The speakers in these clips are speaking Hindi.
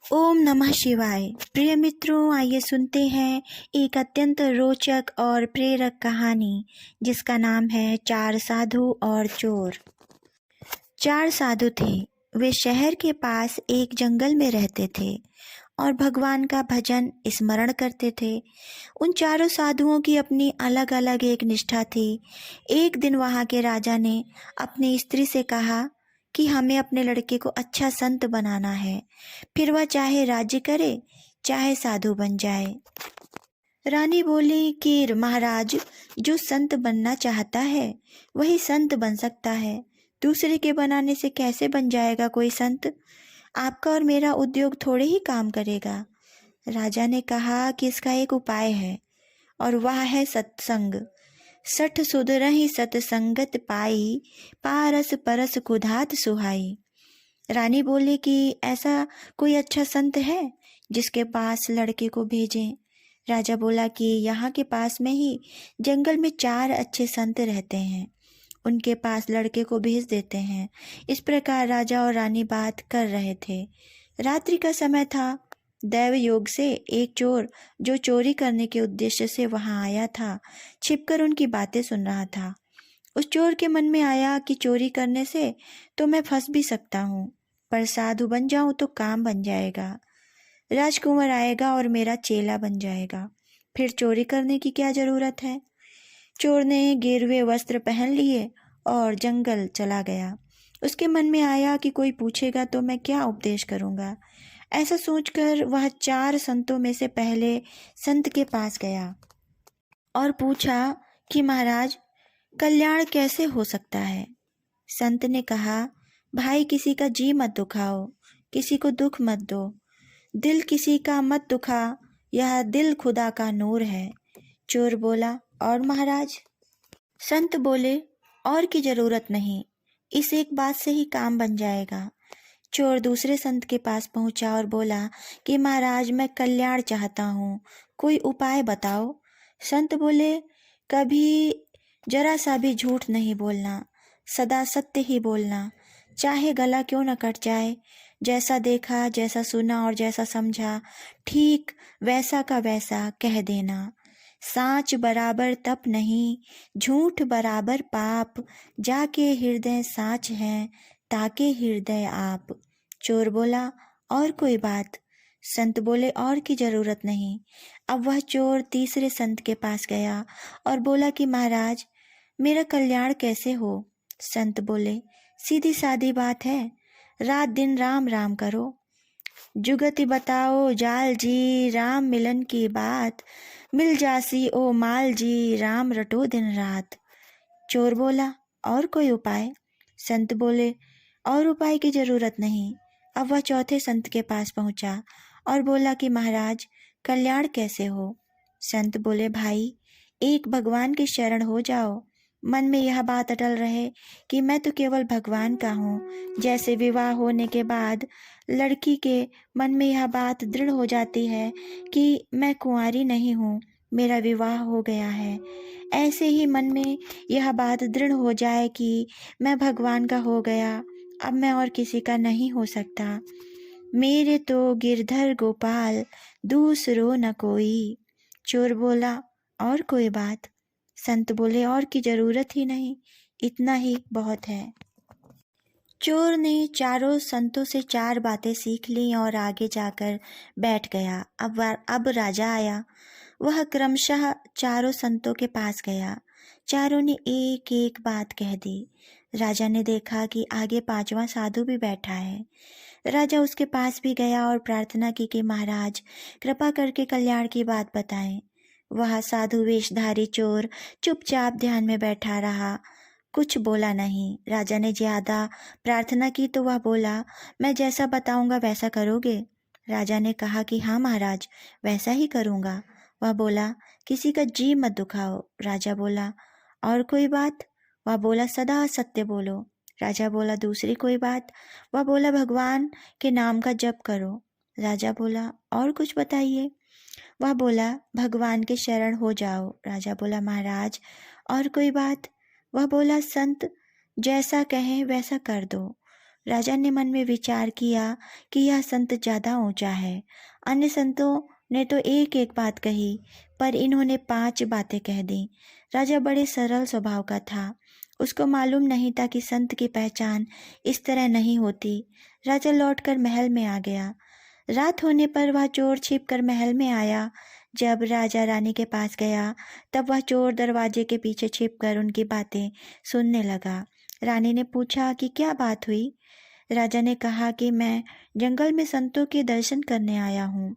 ओम नमः शिवाय। प्रिय मित्रों, आइए सुनते हैं एक अत्यंत रोचक और प्रेरक कहानी जिसका नाम है चार साधु और चोर। चार साधु थे। वे शहर के पास एक जंगल में रहते थे और भगवान का भजन स्मरण करते थे। उन चारों साधुओं की अपनी अलग अलग एक निष्ठा थी। एक दिन वहाँ के राजा ने अपनी स्त्री से कहा कि हमें अपने लड़के को अच्छा संत बनाना है, फिर वह चाहे राज्य करे चाहे साधु बन जाए। रानी बोली कि महाराज, जो संत बनना चाहता है वही संत बन सकता है, दूसरे के बनाने से कैसे बन जाएगा कोई संत? आपका और मेरा उद्योग थोड़े ही काम करेगा। राजा ने कहा कि इसका एक उपाय है और वह है सत्संग। सठ सुधरहि सतसंगत पाई, पारस परस कुधात सुहाई। रानी बोली कि ऐसा कोई अच्छा संत है जिसके पास लड़के को भेजें? राजा बोला कि यहाँ के पास में ही जंगल में चार अच्छे संत रहते हैं, उनके पास लड़के को भेज देते हैं। इस प्रकार राजा और रानी बात कर रहे थे। रात्रि का समय था। दैव योग से एक चोर जो चोरी करने के उद्देश्य से वहां आया था, छिपकर उनकी बातें सुन रहा था। उस चोर के मन में आया कि चोरी करने से तो मैं फंस भी सकता हूँ, पर साधु बन जाऊं तो काम बन जाएगा, राजकुंवर आएगा और मेरा चेला बन जाएगा, फिर चोरी करने की क्या जरूरत है। चोर ने गेरुए वस्त्र पहन लिए और जंगल चला गया। उसके मन में आया कि कोई पूछेगा तो मैं क्या उपदेश करूंगा। ऐसा सोचकर वह चार संतों में से पहले संत के पास गया और पूछा कि महाराज, कल्याण कैसे हो सकता है? संत ने कहा, भाई, किसी का जी मत दुखाओ, किसी को दुख मत दो, दिल किसी का मत दुखा, यह दिल खुदा का नूर है। चोर बोला, और महाराज? संत बोले, और की जरूरत नहीं, इस एक बात से ही काम बन जाएगा। चोर दूसरे संत के पास पहुंचा और बोला कि महाराज, मैं कल्याण चाहता हूँ, कोई उपाय बताओ। संत बोले, कभी जरा सा भी झूठ नहीं बोलना, सदा सत्य ही बोलना, चाहे गला क्यों न कट जाए। जैसा देखा, जैसा सुना और जैसा समझा, ठीक वैसा का वैसा कह देना। साँच बराबर तप नहीं, झूठ बराबर पाप, जाके हृदय साँच है, ताके हृदय आप। चोर बोला, और कोई बात? संत बोले, और की जरूरत नहीं। अब वह चोर तीसरे संत के पास गया और बोला कि महाराज, मेरा कल्याण कैसे हो? संत बोले, सीधी सादी बात है, रात दिन राम राम करो। जुगति बताओ जाल जी, राम मिलन की बात, मिल जासी ओ माल जी, राम रटो दिन रात। चोर बोला, और कोई उपाय? संत बोले, और उपाय की जरूरत नहीं। अब वह चौथे संत के पास पहुंचा और बोला कि महाराज, कल्याण कैसे हो? संत बोले, भाई, एक भगवान की शरण हो जाओ, मन में यह बात अटल रहे कि मैं तो केवल भगवान का हूँ। जैसे विवाह होने के बाद लड़की के मन में यह बात दृढ़ हो जाती है कि मैं कुंवारी नहीं हूँ, मेरा विवाह हो गया है, ऐसे ही मन में यह बात दृढ़ हो जाए कि मैं भगवान का हो गया, अब मैं और किसी का नहीं हो सकता। मेरे तो गिरधर गोपाल, दूसरो न कोई। चोर बोला, और कोई बात? संत बोले, और की जरूरत ही नहीं, इतना ही बहुत है। चोर ने चारों संतों से चार बातें सीख ली और आगे जाकर बैठ गया। अब राजा आया। वह क्रमशः चारों संतों के पास गया। चारों ने एक एक बात कह दी। राजा ने देखा कि आगे पांचवा साधु भी बैठा है। राजा उसके पास भी गया और प्रार्थना की कि महाराज, कृपा करके कल्याण की बात बताएं। वह साधु वेशधारी चोर चुपचाप ध्यान में बैठा रहा, कुछ बोला नहीं। राजा ने ज्यादा प्रार्थना की तो वह बोला, मैं जैसा बताऊंगा वैसा करोगे? राजा ने कहा कि हाँ महाराज, वैसा ही करूंगा। वह बोला, किसी का जी मत दुखाओ। राजा बोला, और कोई बात? वह बोला, सदा सत्य बोलो। राजा बोला, दूसरी कोई बात? वह बोला, भगवान के नाम का जप करो। राजा बोला, और कुछ बताइए। वह बोला, भगवान के शरण हो जाओ। राजा बोला, महाराज, और कोई बात? वह बोला, संत जैसा कहें वैसा कर दो। राजा ने मन में विचार किया कि यह संत ज़्यादा ऊंचा है। अन्य संतों ने तो एक एक बात कही, पर इन्होंने 5 बातें कह दी। राजा बड़े सरल स्वभाव का था। उसको मालूम नहीं था कि संत की पहचान इस तरह नहीं होती। राजा लौटकर महल में आ गया। रात होने पर वह चोर छिपकर महल में आया। जब राजा रानी के पास गया, तब वह चोर दरवाजे के पीछे छिपकर उनकी बातें सुनने लगा। रानी ने पूछा कि क्या बात हुई। राजा ने कहा कि मैं जंगल में संतों के दर्शन करने आया हूँ।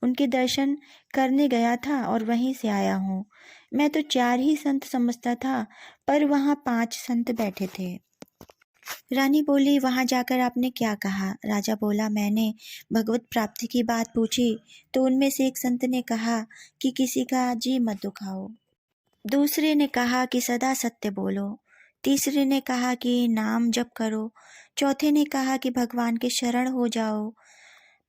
उनके दर्शन करने गया था और वहीं से आया हूँ। मैं तो 4 ही संत समझता था, पर वहाँ 5 संत बैठे थे। रानी बोली, वहाँ जाकर आपने क्या कहा? राजा बोला, मैंने भगवत प्राप्ति की बात पूछी तो उनमें से एक संत ने कहा कि किसी का जी मत दुखाओ। दूसरे ने कहा कि सदा सत्य बोलो। तीसरे ने कहा कि नाम जप करो। चौथे ने कहा कि भगवान के शरण हो जाओ।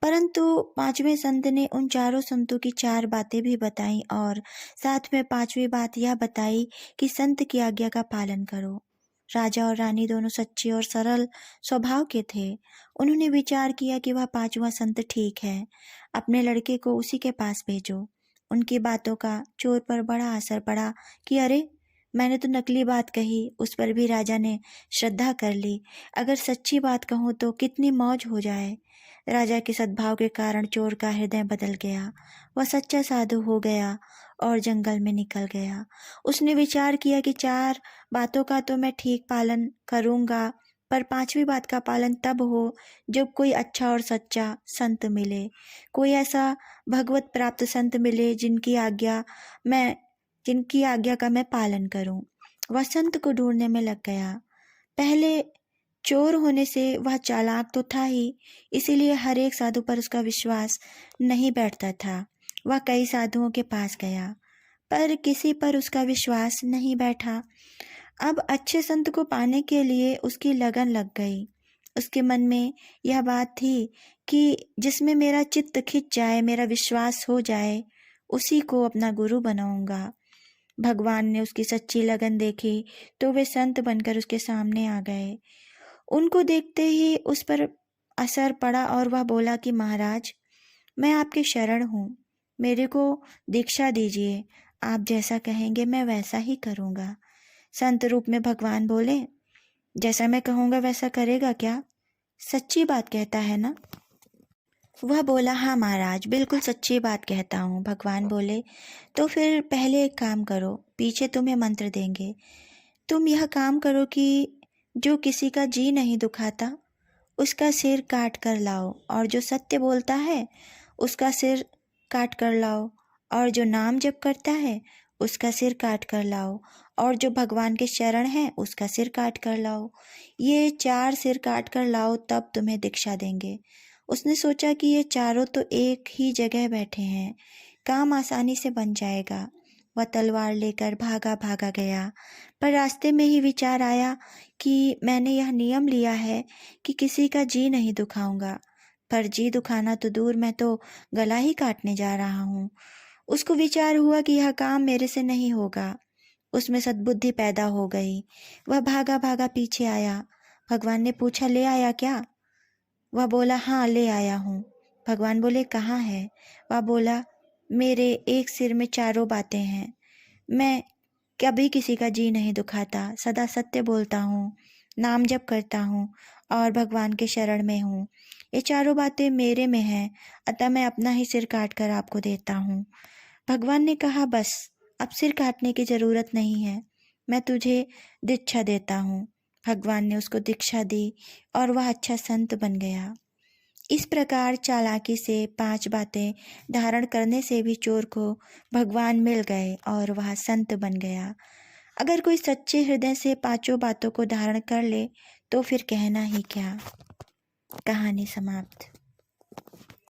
परंतु 5वें संत ने उन चारों संतों की 4 बातें भी बताई और साथ में 5वीं बात यह बताई कि संत की आज्ञा का पालन करो। राजा और रानी दोनों सच्चे और सरल स्वभाव के थे। उन्होंने विचार किया कि वह 5वां संत ठीक है, अपने लड़के को उसी के पास भेजो। उनकी बातों का चोर पर बड़ा असर पड़ा कि अरे, मैंने तो नकली बात कही। उस पर भी राजा ने श्रद्धा कर ली। अगर सच्ची बात कहूँ तो कितनी मौज हो जाए। राजा के सद्भाव के कारण चोर का हृदय बदल गया। वह सच्चा साधु हो गया और जंगल में निकल गया। उसने विचार किया कि 4 बातों का तो मैं ठीक पालन करूँगा, पर 5वीं बात का पालन तब हो जब कोई अच्छा और सच्चा संत मिले, कोई ऐसा भगवत प्राप्त संत मिले जिनकी आज्ञा का मैं पालन करूं। वह संत को ढूंढने में लग गया। पहले चोर होने से वह चालाक तो था ही, इसीलिए हर एक साधु पर उसका विश्वास नहीं बैठता था। वह कई साधुओं के पास गया, पर किसी पर उसका विश्वास नहीं बैठा। अब अच्छे संत को पाने के लिए उसकी लगन लग गई। उसके मन में यह बात थी कि जिसमें मेरा चित्त खिंच जाए, मेरा विश्वास हो जाए, उसी को अपना गुरु बनाऊंगा। भगवान ने उसकी सच्ची लगन देखी तो वे संत बनकर उसके सामने आ गए। उनको देखते ही उस पर असर पड़ा और वह बोला कि महाराज, मैं आपके शरण हूँ, मेरे को दीक्षा दीजिए। आप जैसा कहेंगे मैं वैसा ही करूँगा। संत रूप में भगवान बोले, जैसा मैं कहूँगा वैसा करेगा क्या? सच्ची बात कहता है ना? वह बोला, हाँ महाराज, बिल्कुल सच्ची बात कहता हूँ। भगवान बोले, तो फिर पहले एक काम करो, पीछे तुम्हें मंत्र देंगे। तुम यह काम करो कि जो किसी का जी नहीं दुखाता उसका सिर काट कर लाओ, और जो सत्य बोलता है उसका सिर काट कर लाओ, और जो नाम जप करता है उसका सिर काट कर लाओ, और जो भगवान के शरण है उसका सिर काट कर लाओ। ये 4 सिर काट कर लाओ, तब तुम्हें दीक्षा देंगे। उसने सोचा कि ये चारों तो एक ही जगह बैठे हैं, काम आसानी से बन जाएगा। वह तलवार लेकर भागा गया, पर रास्ते में ही विचार आया कि मैंने यह नियम लिया है कि किसी का जी नहीं दुखाऊंगा, पर जी दुखाना तो दूर, मैं तो गला ही काटने जा रहा हूँ। उसको विचार हुआ कि यह काम मेरे से नहीं होगा। उसमें सद्बुद्धि पैदा हो गई। वह भागा पीछे आया। भगवान ने पूछा, ले आया क्या? वह बोला, हाँ ले आया हूँ। भगवान बोले, कहाँ है? वह बोला, मेरे एक सिर में 4 बातें हैं। मैं कभी किसी का जी नहीं दुखाता, सदा सत्य बोलता हूँ, नाम जप करता हूँ और भगवान के शरण में हूँ। ये 4 बातें मेरे में हैं, अतः मैं अपना ही सिर काट कर आपको देता हूँ। भगवान ने कहा, बस अब सिर काटने की जरूरत नहीं है, मैं तुझे दीक्षा देता हूँ। भगवान ने उसको दीक्षा दी और वह अच्छा संत बन गया। इस प्रकार चालाकी से 5 बातें धारण करने से भी चोर को भगवान मिल गए और वह संत बन गया। अगर कोई सच्चे हृदय से 5 बातों को धारण कर ले तो फिर कहना ही क्या। कहानी समाप्त।